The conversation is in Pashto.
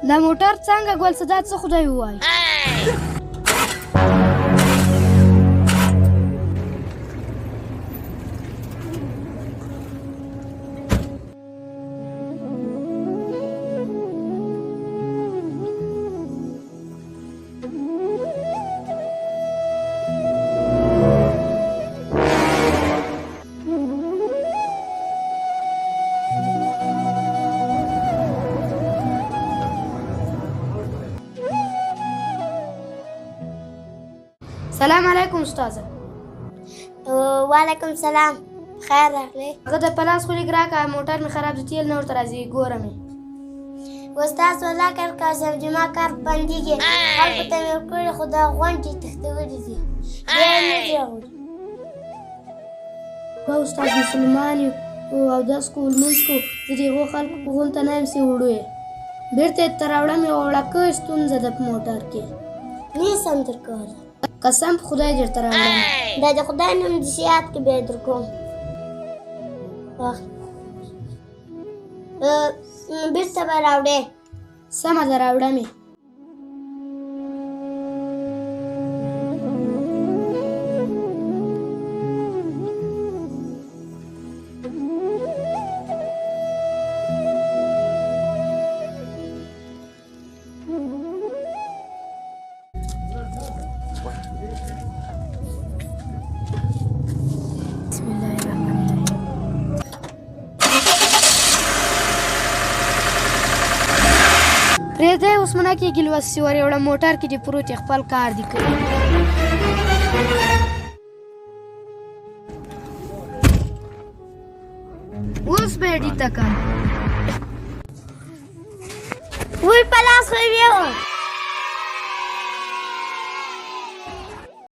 دا موټر څنګه ګل صدا څه خدای ووایي. سلام علیکم استاذه. وعلیکم سلام. خیر راغلی. هغه د پلاس خو لیک راکړه، موټر مې خراب دی، تیل نه ورته راځي، ګوره مې. استاد والله کار کوم چې ما کار بندېږي، خلکو ته مې ورکړي خو دا غونډې تښتولي دي، بیا یې نه دي راوړي. وه استاد مسلمان یو او اودس کو لمونځ کو، زه د هغو خلکو په غونته نه یم چې وړو یې بېرته یې ته راوړم، یوه وړکه ستونزه ده په موټر کې. نه سم درکولی. قسم په خدای درته راوړم. دا د خدای نوم دې یاد کړي، بیا یې درکوم. بېرته به راوړې. سمه ده راوړم یې. پرېږدی اوس مه نه کېږي لوستي ور یوړه موټر کې دې پروت یې خپل کار دې کوي. اوس به یې ډیته کړم. وی په لاس خو یې ویوړ.